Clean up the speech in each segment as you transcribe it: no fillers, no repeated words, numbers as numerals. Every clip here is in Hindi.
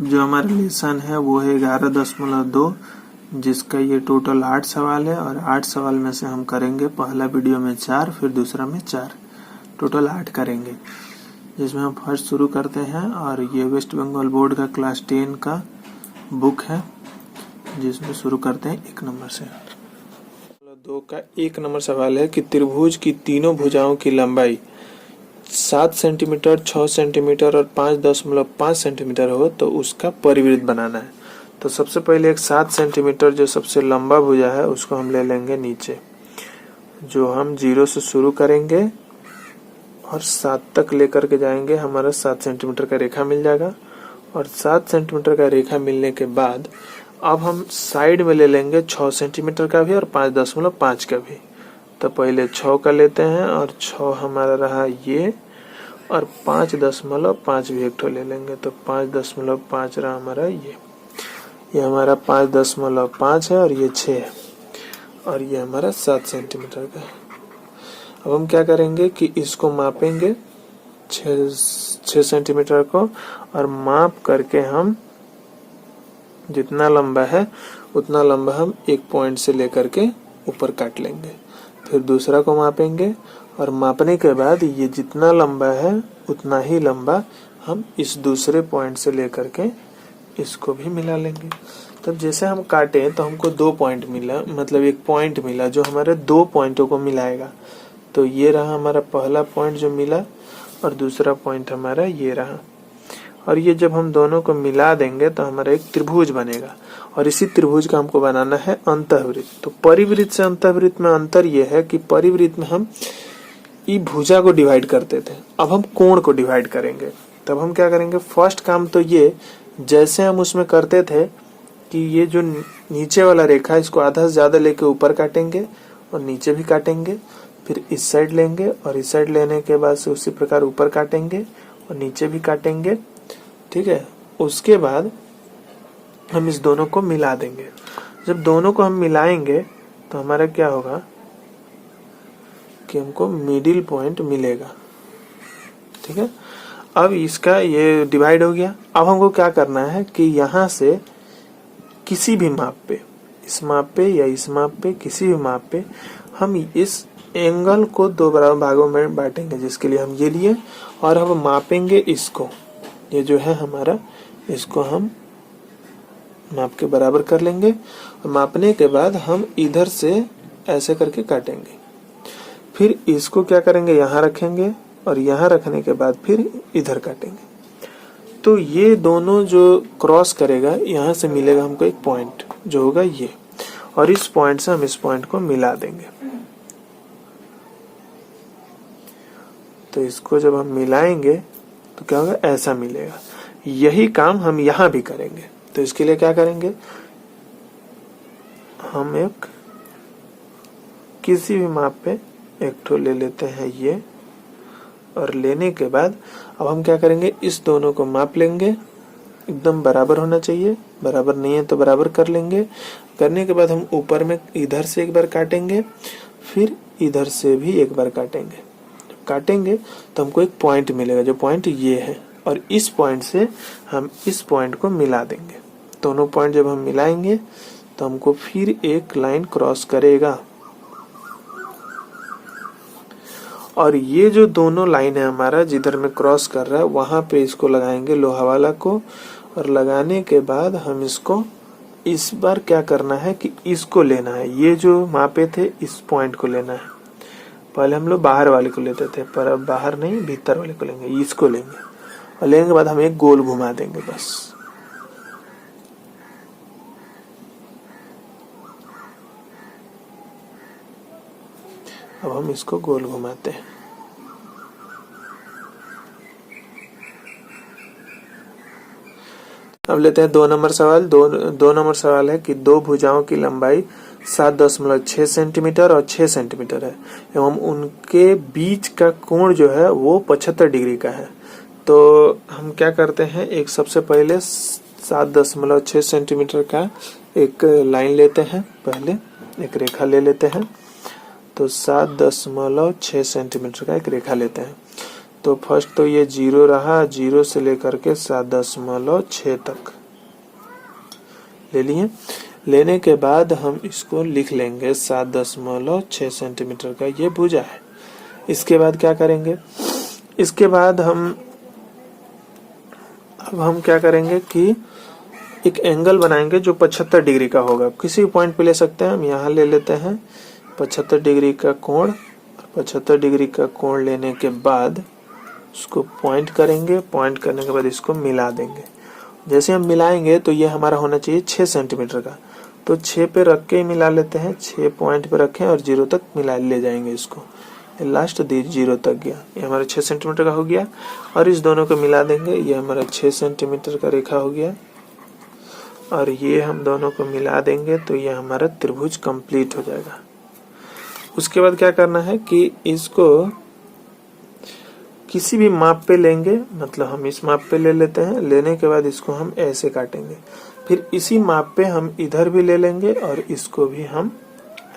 जो हमारा लेसन है वो है 11.2, जिसका ये टोटल 8 सवाल है और 8 सवाल में से हम करेंगे पहला वीडियो में 4, फिर दूसरा में 4, टोटल 8 करेंगे, जिसमें हम फर्स्ट शुरू करते हैं। और ये वेस्ट बंगाल बोर्ड का क्लास 10 का बुक है, जिसमें शुरू करते हैं 1 नंबर से। 2 का 1 नंबर सवाल है कि त्रिभुज की तीनों भुजाओं की लंबाई 7 सेंटीमीटर, 6 सेंटीमीटर और 5.5 सेंटीमीटर हो तो उसका परिवृत्त बनाना है। तो सबसे पहले एक 7 सेंटीमीटर जो सबसे लंबा भुजा है उसको हम ले लेंगे नीचे, जो हम 0 से शुरू करेंगे और 7 तक लेकर के जाएंगे, हमारा 7 सेंटीमीटर का रेखा मिल जाएगा। और 7 सेंटीमीटर का रेखा मिलने के बाद अब हम साइड में ले लेंगे 6 सेंटीमीटर का भी और 5.5 का भी। तो पहले 6 का लेते हैं और 6 हमारा रहा ये, और 5.5 भी एक ठो ले लेंगे, तो 5.5 रहा हमारा ये हमारा 5.5 है और ये 6 है, और ये हमारा 7 सेंटीमीटर का है। अब हम क्या करेंगे कि इसको मापेंगे 6 सेंटीमीटर को, और माप करके हम जितना लंबा है उतना लंबा हम एक पॉइंट से लेकर के ऊपर काट लेंगे। फिर दूसरा को मापेंगे और मापने के बाद ये जितना लंबा है उतना ही लंबा हम इस दूसरे पॉइंट से लेकर के इसको भी मिला लेंगे। तब जैसे हम काटे तो हमको 2 पॉइंट मिला, मतलब एक पॉइंट मिला जो हमारे 2 पॉइंटों को मिलाएगा। तो ये रहा हमारा पहला पॉइंट जो मिला, और दूसरा पॉइंट हमारा ये रहा। और ये जब हम दोनों को मिला देंगे तो हमारा एक त्रिभुज बनेगा, और इसी त्रिभुज का हमको बनाना है अंतःवृत्त। तो परिवृत्त से अंतःवृत्त में अंतर ये है कि परिवृत्त में हम ई भुजा को डिवाइड करते थे, अब हम कोण को डिवाइड करेंगे। तब हम क्या करेंगे, फर्स्ट काम तो ये, जैसे हम उसमें करते थे कि ये जो नीचे वाला रेखा इसको आधा से ज्यादा लेके ऊपर काटेंगे और नीचे भी काटेंगे, फिर इस साइड लेंगे और इस साइड लेने के बाद से उसी प्रकार ऊपर काटेंगे और नीचे भी काटेंगे, ठीक है। उसके बाद हम इस दोनों को मिला देंगे। जब दोनों को हम मिलाएंगे तो हमारा क्या होगा कि हमको मिडिल पॉइंट मिलेगा, ठीक है। अब इसका ये डिवाइड हो गया। अब हमको क्या करना है कि यहाँ से किसी भी माप पे, इस माप पे या इस माप पे, किसी भी माप पे हम इस एंगल को 2 बराबर भागों में बांटेंगे, जिसके लिए हम ये लिए, और हम मापेंगे इसको, ये जो है हमारा, इसको हम माप के बराबर कर लेंगे। और मापने के बाद हम इधर से ऐसे करके काटेंगे। फिर इसको क्या करेंगे, यहाँ रखेंगे, और यहाँ रखने के बाद फिर इधर काटेंगे। तो ये दोनों जो क्रॉस करेगा, यहाँ से मिलेगा हमको एक पॉइंट जो होगा ये, और इस पॉइंट से हम इस पॉइंट को मिला देंगे। तो इसको जब हम मिलाएंगे तो क्या होगा, ऐसा मिलेगा। यही काम हम यहाँ भी करेंगे। तो इसके लिए क्या करेंगे, हम एक किसी भी माप पे एक ठो ले लेते हैं ये, और लेने के बाद अब हम क्या करेंगे, इस दोनों को माप लेंगे, एकदम बराबर होना चाहिए, बराबर नहीं है तो बराबर कर लेंगे। करने के बाद हम ऊपर में इधर से एक बार काटेंगे, फिर इधर से भी एक बार काटेंगे। काटेंगे तो हमको एक पॉइंट मिलेगा, जो पॉइंट ये है, और इस पॉइंट से हम इस पॉइंट को मिला देंगे। दोनों पॉइंट जब हम मिलाएंगे तो हमको फिर एक लाइन क्रॉस करेगा, और ये जो दोनों लाइन है हमारा जिधर में क्रॉस कर रहा है, वहां पे इसको लगाएंगे लोहा वाला को, और लगाने के बाद हम इसको इस बार क्या करना है कि इसको लेना है, ये जो मापे थे इस पॉइंट को लेना है। पहले हम लोग बाहर वाले को लेते थे, पर अब बाहर नहीं, भीतर वाले को लेंगे, इसको लेंगे, और लेने के बाद हम एक गोल घुमा देंगे बस। अब हम इसको गोल घुमाते हैं। अब लेते हैं 2 नंबर सवाल। 2 नंबर सवाल है कि 2 भुजाओं की लंबाई 7.6 सेंटीमीटर और 6 सेंटीमीटर है, एवं उनके बीच का कोण जो है वो 75 डिग्री का है। तो हम क्या करते हैं, एक सबसे पहले 7.6 सेंटीमीटर का एक लाइन लेते हैं, पहले एक रेखा ले लेते हैं। तो 7.6 सेंटीमीटर का एक रेखा लेते हैं। तो फर्स्ट तो ये 0 रहा, 0 से लेकर के 7.6 तक ले लिए। लेने के बाद हम इसको लिख लेंगे 7.6 सेंटीमीटर का ये भुजा है। इसके बाद क्या करेंगे, इसके बाद हम क्या करेंगे कि एक एंगल बनाएंगे जो 75 डिग्री का होगा। किसी पॉइंट पे ले सकते हैं, हम यहाँ ले लेते हैं 75 डिग्री का कोण। 75 डिग्री का कोण लेने के बाद उसको पॉइंट करेंगे, पॉइंट करने के बाद इसको मिला देंगे। जैसे हम मिलाएंगे तो ये हमारा होना चाहिए 6 सेंटीमीटर का, तो 6 पे रख के ही मिला लेते हैं। 6 पॉइंट पे रखें और 0 तक मिला ले जाएंगे इसको, लास्ट 0 तक गया, ये हमारा 6 सेंटीमीटर का हो गया। और इस दोनों को मिला देंगे, ये हमारा 6 सेंटीमीटर का रेखा हो गया। और ये हम दोनों को मिला देंगे तो ये हमारा त्रिभुज कंप्लीट हो जाएगा। उसके बाद क्या करना है कि इसको किसी भी माप पे लेंगे, मतलब हम इस माप पे ले लेते हैं। लेने के बाद इसको हम ऐसे काटेंगे, फिर इसी माप पे हम इधर भी ले लेंगे और इसको भी हम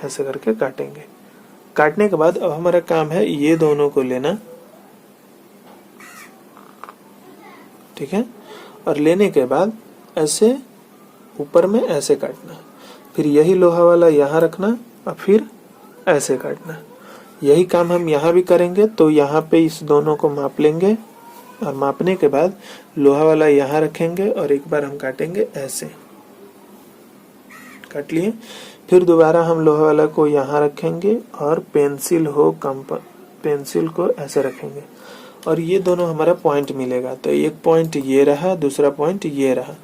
ऐसे करके काटेंगे। काटने के बाद अब हमारा काम है ये दोनों को लेना, ठीक है। और लेने के बाद ऐसे ऊपर में ऐसे काटना, फिर यही लोहा वाला यहाँ रखना और फिर ऐसे काटना। यही काम हम यहाँ भी करेंगे। तो यहाँ पे इस दोनों को माप लेंगे और मापने के बाद लोहा वाला यहाँ रखेंगे और एक बार हम काटेंगे, ऐसे काट लिए। फिर दोबारा हम लोहा वाला को यहाँ रखेंगे और पेंसिल को ऐसे रखेंगे और ये दोनों हमारा पॉइंट मिलेगा। तो एक पॉइंट ये रहा, दूसरा पॉइंट ये रहा।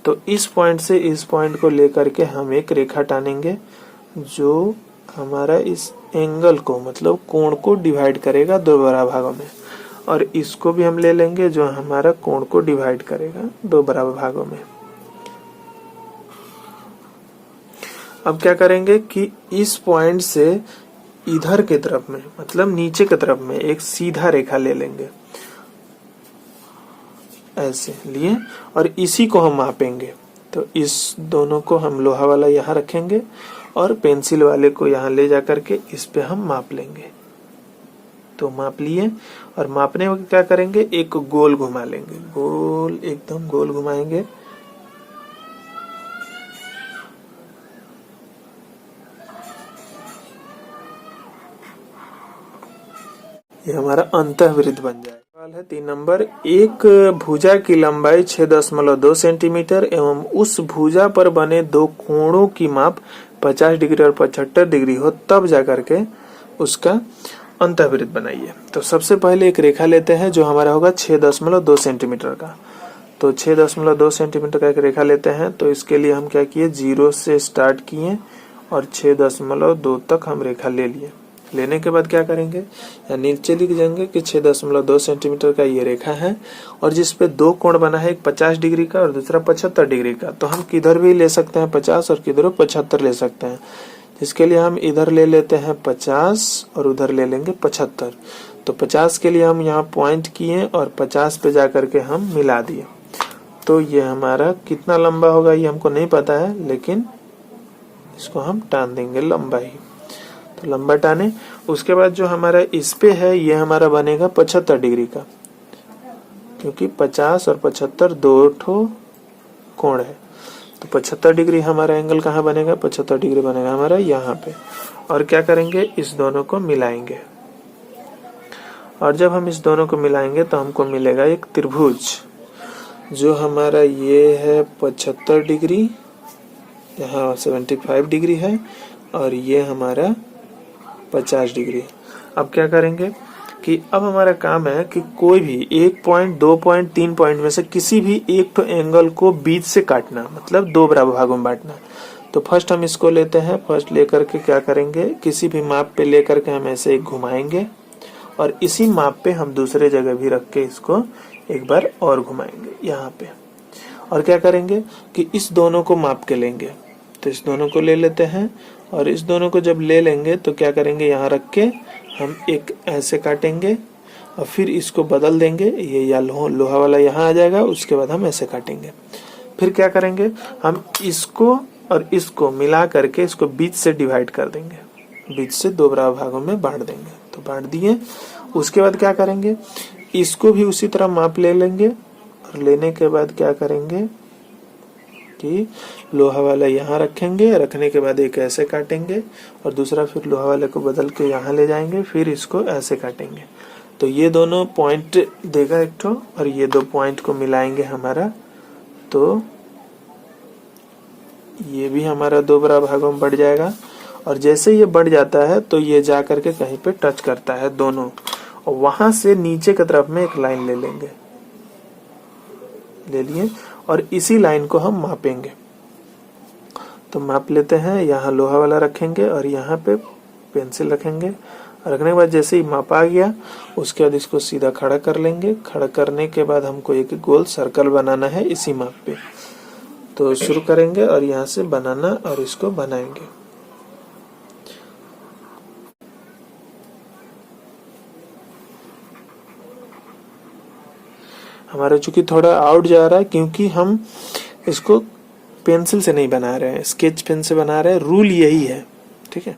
तो इस पॉइंट से इस पॉइंट को लेकर के हम एक रेखा टानेंगे जो हमारा इस एंगल को, मतलब कोण को डिवाइड करेगा 2 बराबर भागों में। और इसको भी हम ले लेंगे जो हमारा कोण को डिवाइड करेगा 2 बराबर भागों में। अब क्या करेंगे कि इस पॉइंट से इधर के तरफ में, मतलब नीचे की तरफ में एक सीधा रेखा ले लेंगे, ऐसे लिए। और इसी को हम मापेंगे। तो इस दोनों को हम लोहा वाला यहाँ रखेंगे और पेंसिल वाले को यहाँ ले जा करके इस पे हम माप लेंगे। तो माप लिए और मापने में क्या करेंगे, एक गोल घुमा लेंगे, गोल एकदम गोल घुमाएंगे। ये हमारा अंतःवृत्त बन जाएगा। सवाल है 3 नंबर, एक भुजा की लंबाई 6.2 सेंटीमीटर एवं उस भुजा पर बने 2 कोणों की माप 50 डिग्री और 75 डिग्री हो, तब जाकर के उसका अंतःवृत्त बनाइए। तो सबसे पहले एक रेखा लेते हैं जो हमारा होगा 6.2 सेंटीमीटर का। तो 6.2 सेंटीमीटर का एक रेखा लेते हैं। तो इसके लिए हम क्या किए, 0 से स्टार्ट किए और 6.2 तक हम रेखा ले लिए। लेने के बाद क्या करेंगे, या नीचे लिख जाएंगे कि 6.2 सेंटीमीटर का ये रेखा है और जिसपे 2 कोण बना है, एक 50 डिग्री का और दूसरा 75 डिग्री का। तो हम किधर भी ले सकते हैं 50 और किधर 75 ले सकते हैं। इसके लिए हम इधर ले लेते हैं 50 और उधर ले लेंगे 75। तो 50 के लिए हम यहाँ पॉइंट किए और 50 पे जाकर के हम मिला दिए। तो ये हमारा कितना लंबा होगा ये हमको नहीं पता है, लेकिन इसको हम टान देंगे लंबाई। तो लंबा टाने। उसके बाद जो हमारा इस पे है ये हमारा बनेगा 75 डिग्री का, क्योंकि 50 और 75 2 ठो कोण है। तो 75 डिग्री हमारा एंगल कहाँ बनेगा, 75 डिग्री बनेगा हमारा यहाँ पे। और क्या करेंगे, इस दोनों को मिलाएंगे। और जब हम इस दोनों को मिलाएंगे तो हमको मिलेगा एक त्रिभुज, जो हमारा ये है 75 डिग्री, यहाँ 75 डिग्री है और ये हमारा 50 डिग्री। अब क्या करेंगे कि अब हमारा काम है कि कोई भी 1 पॉइंट, 2 पॉइंट, 3 पॉइंट में से किसी भी एक तो एंगल को बीच से काटना, मतलब 2 बराबर भागों में बांटना। तो फर्स्ट हम इसको लेते हैं। फर्स्ट लेकर के क्या करेंगे, किसी भी माप पे लेकर के हम ऐसे एक घुमाएंगे और इसी माप पे हम दूसरे जगह भी रख के इसको एक बार और घुमाएंगे यहाँ पे। और क्या करेंगे कि इस दोनों को माप के लेंगे। तो इस दोनों को ले लेते हैं और इस दोनों को जब ले लेंगे तो क्या करेंगे, यहाँ रख के हम एक ऐसे काटेंगे और फिर इसको बदल देंगे, ये या लोहा वाला यहाँ आ जाएगा। उसके बाद हम ऐसे काटेंगे। फिर क्या करेंगे, हम इसको और इसको मिला करके इसको बीच से डिवाइड कर देंगे, बीच से 2 बराबर भागों में बांट देंगे। तो बांट दिए। उसके बाद क्या करेंगे, इसको भी उसी तरह माप ले लेंगे और लेने के बाद क्या करेंगे, कि लोहा वाला यहाँ रखेंगे, रखने के बाद एक ऐसे काटेंगे और दूसरा फिर लोहा वाले को बदल के यहाँ ले जाएंगे, फिर इसको ऐसे काटेंगे। तो ये दोनों पॉइंट देगा एक ठो और ये दो पॉइंट को मिलाएंगे हमारा, तो ये भी हमारा दो बराबर भागों में बढ़ जाएगा। और जैसे ये बढ़ जाता है तो ये जा करके कहीं पे टच करता है दोनों, और वहां से नीचे की तरफ में एक लाइन ले लेंगे, ले लिए और इसी लाइन को हम मापेंगे। तो माप लेते हैं, यहाँ लोहा वाला रखेंगे और यहाँ पे पेंसिल रखेंगे। रखने के बाद जैसे ही माप आ गया उसके बाद इसको सीधा खड़ा कर लेंगे। खड़ा करने के बाद हमको एक गोल सर्कल बनाना है इसी माप पे। तो शुरू करेंगे और यहाँ से बनाना और इसको बनाएंगे। हमारा चूंकि थोड़ा आउट जा रहा है क्योंकि हम इसको पेंसिल से नहीं बना रहे हैं, स्केच पेन से बना रहे हैं। रूल यही है, ठीक है।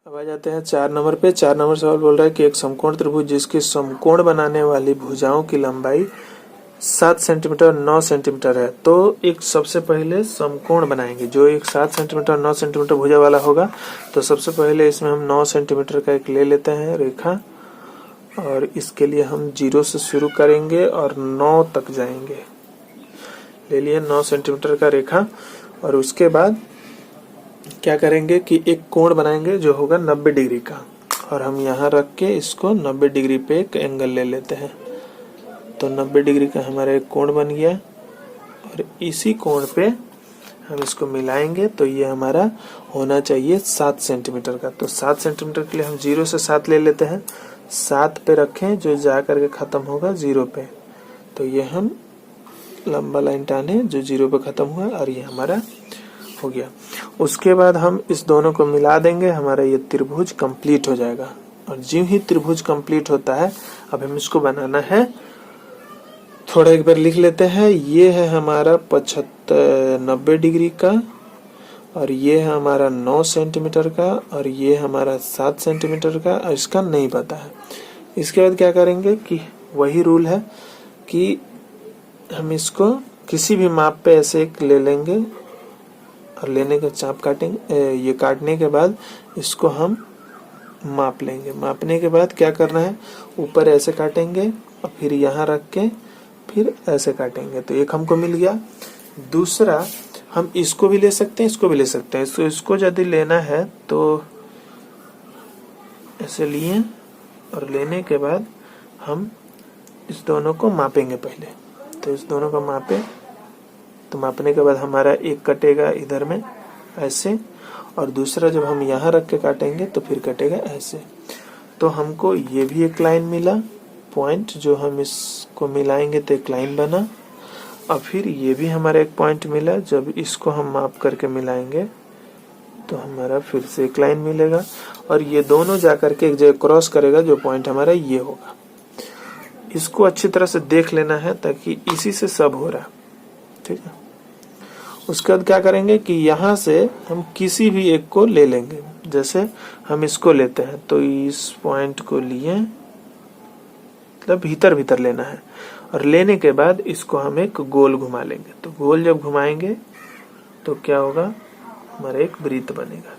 अब आ जाते हैं 4 नंबर पे। 4 नंबर सवाल बोल रहा है कि एक समकोण त्रिभुज जिसके समकोण बनाने वाली भुजाओं की लंबाई 7 सेंटीमीटर 9 सेंटीमीटर है। तो एक सबसे पहले समकोण बनाएंगे, जो एक 7 सेंटीमीटर 9 सेंटीमीटर भुजा वाला होगा। तो सबसे पहले इसमें हम 9 सेंटीमीटर का एक ले लेते हैं रेखा, और इसके लिए हम 0 से शुरू करेंगे और 9 तक जाएंगे। ले लिए 9 सेंटीमीटर का रेखा, और उसके बाद क्या करेंगे कि एक कोण बनाएंगे जो होगा 90 डिग्री का, और हम यहाँ रख के इसको 90 डिग्री पे एक एंगल ले लेते हैं। तो 90 डिग्री का हमारा एक कोण बन गया, और इसी कोण पे हम इसको मिलाएंगे। तो ये हमारा होना चाहिए 7 सेंटीमीटर का। तो 7 सेंटीमीटर के लिए हम 0 से 7 ले लेते हैं, 7 पे रखें जो जा करके खत्म होगा 0 पे। तो ये हम लंबा लाइन टाने जो 0 पे खत्म हुआ, और ये हमारा हो गया। उसके बाद हम इस दोनों को मिला देंगे, हमारा ये त्रिभुज कंप्लीट हो जाएगा। और जो ही त्रिभुज कंप्लीट होता है, अब हम इसको बनाना है। थोड़ा एक बार लिख लेते हैं। ये है हमारा 90 डिग्री का, और ये है हमारा 9 सेंटीमीटर का, और ये हमारा 7 सेंटीमीटर का, और इसका नहीं पता है। इसके बाद क्या करेंगे कि वही रूल है कि हम इसको किसी भी माप पे ऐसे एक ले लेंगे, और लेने के चाप काटेंगे। ये काटने के बाद इसको हम माप लेंगे। मापने के बाद क्या करना है, ऊपर ऐसे काटेंगे और फिर यहाँ रख के फिर ऐसे काटेंगे। तो एक हमको मिल गया। दूसरा हम इसको भी ले सकते हैं, इसको भी ले सकते हैं। इसको यदि लेना है तो ऐसे लिए, और लेने के बाद हम इस दोनों को मापेंगे पहले। तो इस दोनों को मापे, तो मापने के बाद हमारा एक कटेगा इधर में ऐसे, और दूसरा जब हम यहाँ रख के काटेंगे तो फिर कटेगा ऐसे। तो हमको ये भी एक लाइन मिला पॉइंट, जो हम इसको मिलाएंगे तो एक लाइन बना। और फिर ये भी हमारा एक पॉइंट मिला, जब इसको हम माप करके मिलाएंगे तो हमारा फिर से एक लाइन मिलेगा, और ये दोनों जाकर के एक जगह क्रॉस करेगा, जो पॉइंट हमारा ये होगा। इसको अच्छी तरह से देख लेना है ताकि इसी से सब हो रहा है, ठीक है। उसके बाद क्या करेंगे कि यहाँ से हम किसी भी एक को ले लेंगे। जैसे हम इसको लेते हैं, तो इस पॉइंट को लिए, मतलब भीतर भीतर लेना है, और लेने के बाद इसको हम एक गोल घुमा लेंगे। तो गोल जब घुमाएंगे तो क्या होगा, हमारा एक वृत्त बनेगा,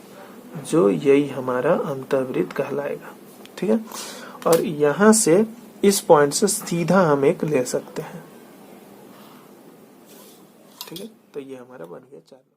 जो यही हमारा अंतःवृत्त कहलाएगा, ठीक है। और यहाँ से इस पॉइंट से सीधा हम एक ले सकते हैं, ठीक है। तो ये हमारा बन गया 4।